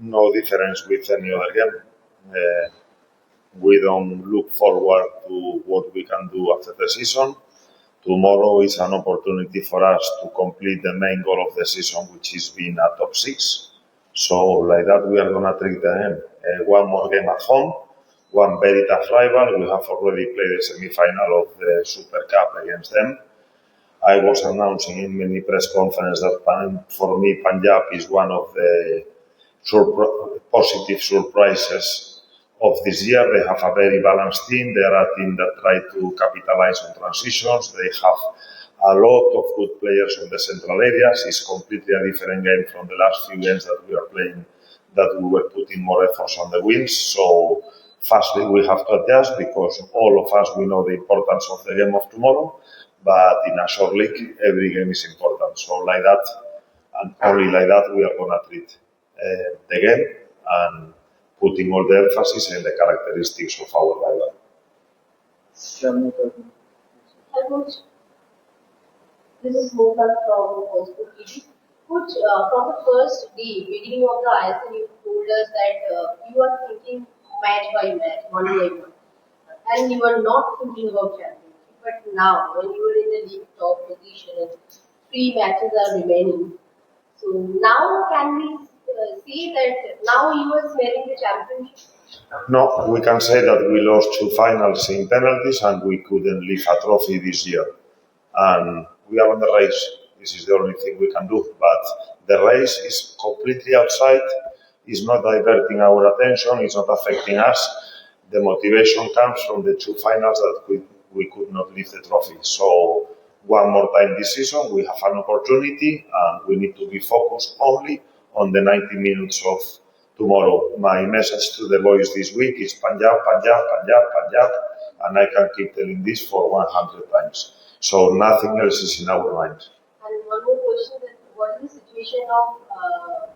no difference with any other game. We don't look forward to what we can do after the season. Tomorrow is an opportunity for us to complete the main goal of the season, which is being a top 6. So like that, we are going to treat them one more game at home, one very tough rival. We have already played the semi-final of the Super Cup against them. I was announcing in many press conferences that for me, Punjab is one of the positive surprises of this year. They have a very balanced team. They are a team that try to capitalize on transitions. They have a lot of good players in the central areas. It's completely a different game from the last few games that we are playing, that we were putting more efforts on the wings. So firstly, we have to adjust because all of us, we know the importance of the game of tomorrow, but in a short league, every game is important. So like that, and only like that, we are going to treat the game and putting all the emphasis in the characteristics of our rival. This is Mohan from Facebook TV. Coach, from the first day, beginning of the ISL, you told us that you are thinking match by match, one by one, and you are not thinking about championship. But now, when you are in the league top position and 3 matches are remaining, so now can we say that now you are smelling the championship? No, we can say that we lost 2 finals in penalties and we couldn't lift a trophy this year. And we are on the race. This is the only thing we can do. But the race is completely outside. It's not diverting our attention. It's not affecting us. The motivation comes from the 2 finals that we could not lift the trophy. So one more time this season, we have an opportunity and we need to be focused only on the 90 minutes of tomorrow. My message to the boys this week is Punjab, Punjab, Punjab, Punjab, and I can keep telling this for 100 times. So nothing else is in our mind. And one more question: what is the situation of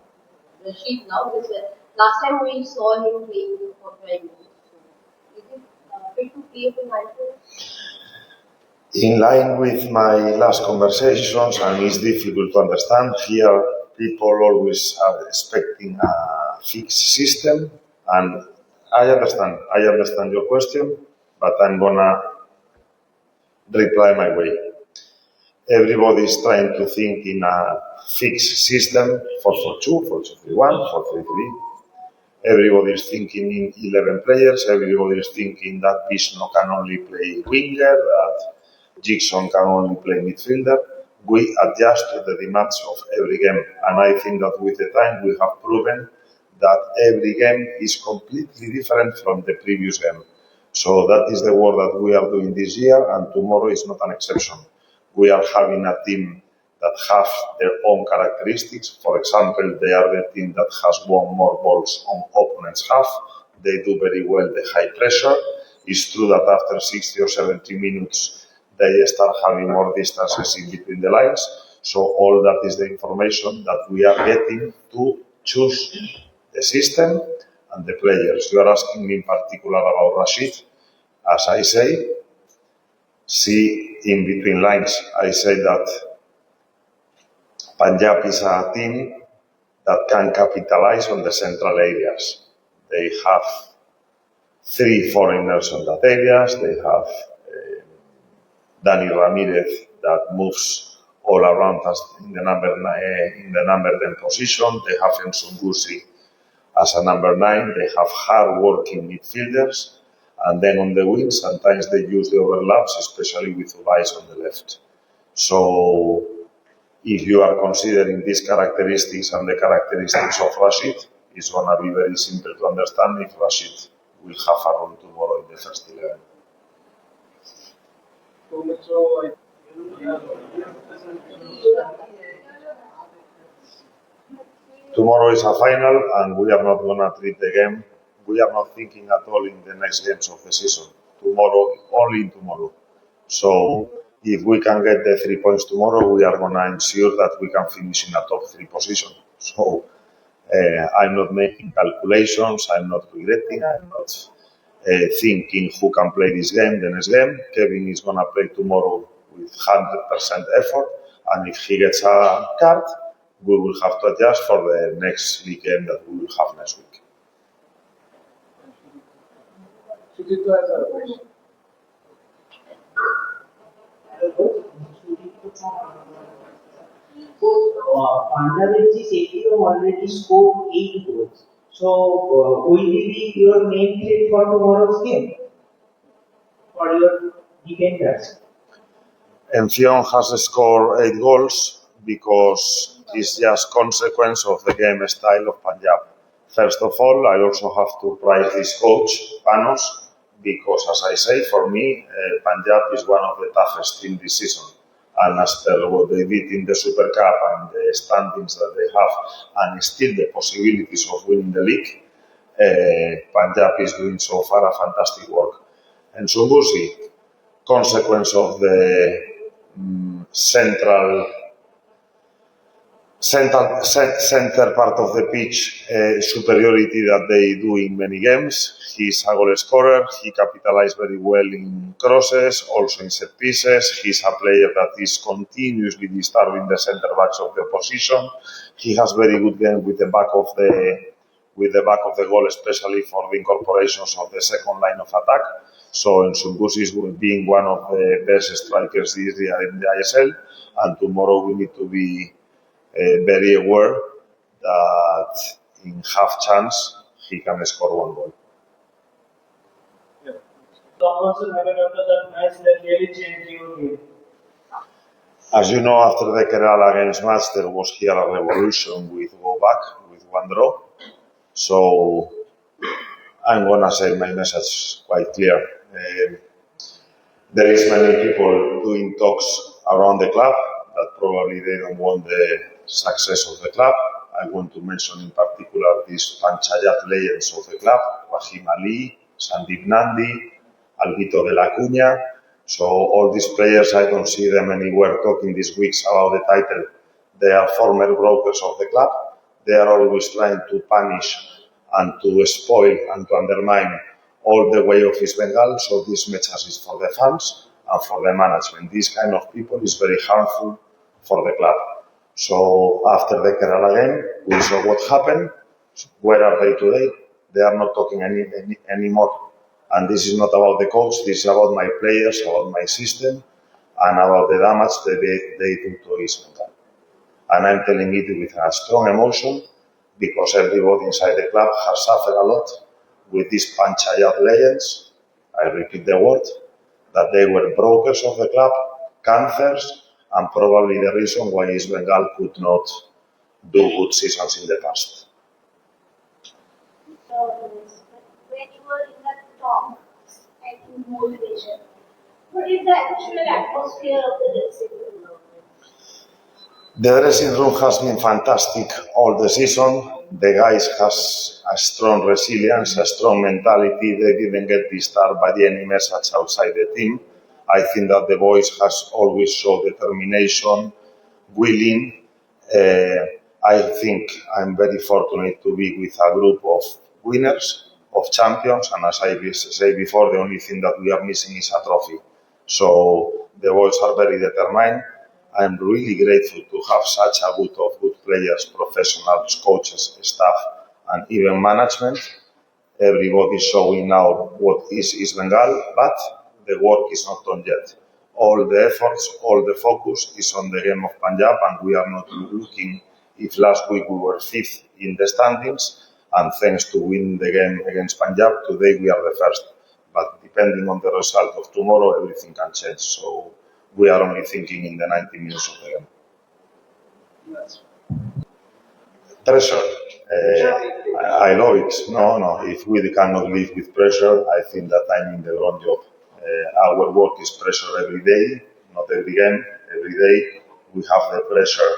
Rashid now? Because last time we saw him playing for 5 minutes. So is it fit to play for 9 minutes? In line with my last conversations, and it's difficult to understand here, people always are expecting a fixed system, and I understand your question, but I'm gonna reply my way. Everybody is trying to think in a fixed system, 4-4-2, 4-2-3-1, 4-3-3. Everybody is thinking in 11 players. Everybody is thinking that Vishnu can only play winger, that Jackson can only play midfielder. We adjust to the demands of every game, and I think that with the time we have proven that every game is completely different from the previous game. So that is the work that we are doing this year, and tomorrow is not an exception. We are having a team that have their own characteristics. For example, they are the team that has won more balls on opponents' half. They do very well the high pressure. It's true that after 60 or 70 minutes, they start having more distances in between the lines. So all that is the information that we are getting to choose the system and the players. You are asking me in particular about Rashid. As I say, see in between lines, I say that Punjab is a team that can capitalize on the central areas. They have 3 foreigners on that areas. They have Dani Ramirez that moves all around us in the number 10 position. They have Nsungusi as a number 9. They have hard-working midfielders. And then on the wing, sometimes they use the overlaps, especially with Ubais on the left. So if you are considering these characteristics and the characteristics of Rashid, it's going to be very simple to understand if Rashid will have a role tomorrow in the first 11. Tomorrow is a final, and we are not going to treat the game. We are not thinking at all in the next games of the season. Tomorrow, only in tomorrow. So if we can get the 3 points tomorrow, we are going to ensure that we can finish in a top 3 position. So I'm not making calculations. I'm not regretting. I'm not thinking who can play this game, the next game. Kevin is going to play tomorrow with 100% effort, and if he gets a card, we will have to adjust for the next league game that we will have next week. Punjab FC Stadium already scored 8 goals. So, will he be your main threat for tomorrow's game? For your defenders? Enfion has scored 8 goals because it's just consequence of the game style of Punjab. First of all, I also have to praise this coach, Panos, because as I say, for me, Punjab is one of the toughest teams this season. And as per what they did in the Super Cup and the standings that they have, and still the possibilities of winning the league, Punjab is doing so far a fantastic work. And Sungusi, consequence of the center part of the pitch superiority that they do in many games. He's a goal scorer. He capitalized very well in crosses, also in set pieces. He's a player that is continuously disturbing the center backs of the opposition. He has very good game with the back of the goal, especially for the incorporations of the second line of attack. So Nsungusi is being one of the best strikers this year in the ISL, and tomorrow we need to be very aware that in half chance he can score 1 goal. Conversation happened after that match that really changed your game. As you know, after the Kerala games match, there was here a revolution with go back, with 1 draw. So I'm gonna say my message quite clear. There is many people doing talks around the club that probably they don't want the success of the club. I want to mention in particular these Panchayat legends of the club, Rahim Ali, Sandeep Nandi, Alvito de la Cuña. So all these players, I don't see them anywhere talking these weeks about the title. They are former brokers of the club. They are always trying to punish and to spoil and to undermine all the way of East Bengal. So this message is for the fans and for the management. This kind of people is very harmful for the club. So after the Kerala game, we saw what happened. Where are they today? They are not talking anymore. And this is not about the coach, this is about my players, about my system, and about the damage that they do to East Bengal. And I'm telling it with a strong emotion because everybody inside the club has suffered a lot with these Panchayat legends. I repeat the word, that they were brokers of the club, cancers, and probably the reason why East Bengal could not do good seasons in the past. So, when you were in the top and in motivation, what is the actual atmosphere of the dressing room? The dressing room has been fantastic all the season. The guys has a strong resilience, a strong mentality. They didn't get disturbed by any message outside the team. I think that the boys has always shown determination, willing. I think I'm very fortunate to be with a group of winners, of champions, and as I said before, the only thing that we are missing is a trophy. So the boys are very determined. I'm really grateful to have such a group of good players, professionals, coaches, staff, and even management. Everybody is showing now what is East Bengal, but the work is not done yet. All the efforts, all the focus is on the game of Punjab, and we are not looking. If last week we were 5th in the standings, and thanks to win the game against Punjab, today we are the 1st. But depending on the result of tomorrow, everything can change. So we are only thinking in the 90 minutes of the game. Pressure. I know it. No. If we cannot live with pressure, I think that I'm in the wrong job. Our work is pressure every day, not every game. Every day we have the pressure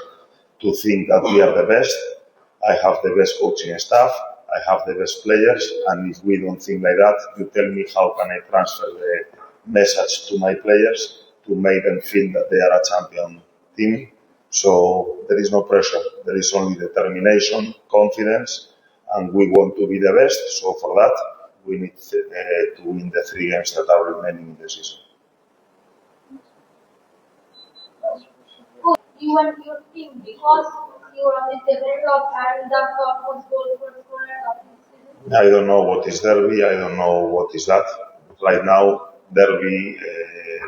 to think that we are the best. I have the best coaching staff. I have the best players. And if we don't think like that, you tell me how can I transfer the message to my players to make them feel that they are a champion team. So there is no pressure. There is only determination, confidence, and we want to be the best. So for that, we need to win the 3 games that are remaining in the season. You and your team, because you on the develop and the top was goal for score and top season? I don't know what is Derby. I don't know what is that. Right now, Derby,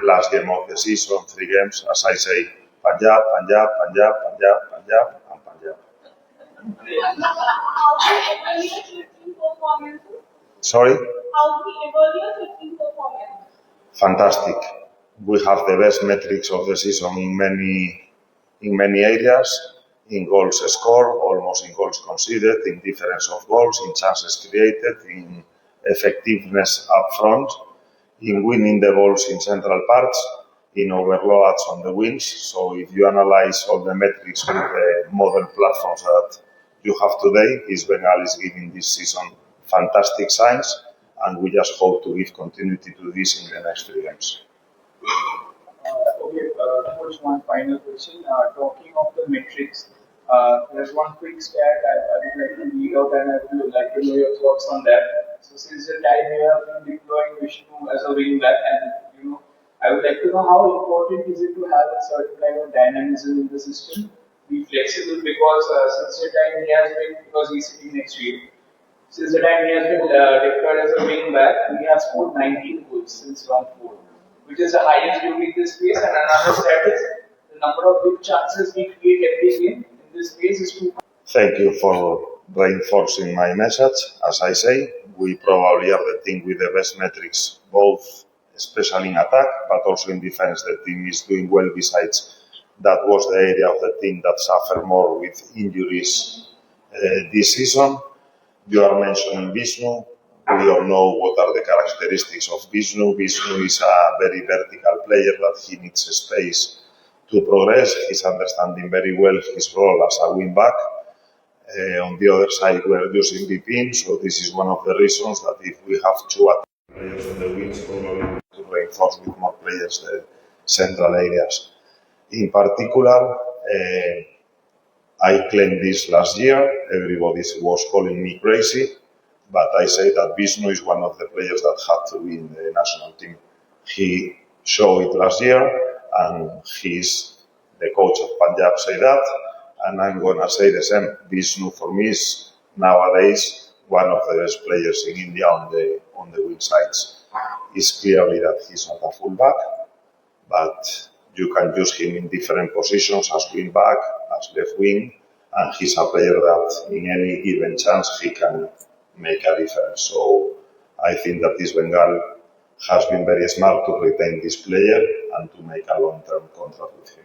last game of the season, 3 games. As I say, Punjab, Punjab, Punjab, Punjab, Punjab, and Punjab. How do you evaluate your team performances? Sorry? How do you evaluate your team performance? Fantastic. We have the best metrics of the season in many areas, in goals scored, almost in goals conceded, in difference of goals, in chances created, in effectiveness up front, in winning the balls in central parts, in overloads on the wings. So if you analyze all the metrics with the modern platforms that you have today, East Bengal is giving this season fantastic signs, and we just hope to give continuity to this in the next 3 games. Okay, Coach, one final question. Talking of the metrics, there's one quick stat I would like to read out, and I would like to know your thoughts on that. So, since the time you have been deploying Vishnu as a wing back, and I would like to know how important is it to have a certain kind of dynamism in the system, be flexible, because since the time he has been, because he's sitting next to you, since the time he has been deployed as a wing back, he has scored 19 goals since round 4, which is the highest during this phase. And another stat is the number of big chances we create every game in this phase is 2. Thank you for reinforcing my message. As I say, we probably are the team with the best metrics, both especially in attack, but also in defense. The team is doing well. Besides, that was the area of the team that suffered more with injuries this season. You are mentioning Vishnu. We all know what are the characteristics of Vishnu. Vishnu is a very vertical player that he needs space to progress. He's understanding very well his role as a wing back. On the other side, we're using Vipin, so this is one of the reasons that if we have 2 players on the wings, probably to reinforce with more players the central areas. In particular, I claimed this last year. Everybody was calling me crazy, but I say that Vishnu is one of the players that had to be in the national team. He showed it last year, and he's the coach of Punjab say that, and I'm going to say the same. Vishnu for me is nowadays one of the best players in India on the wing sides. It's clearly that he's not a fullback, but you can use him in different positions as wing back, as left wing, and he's a player that in any given chance he can make a difference. So I think that East Bengal has been very smart to retain this player and to make a long-term contract with him.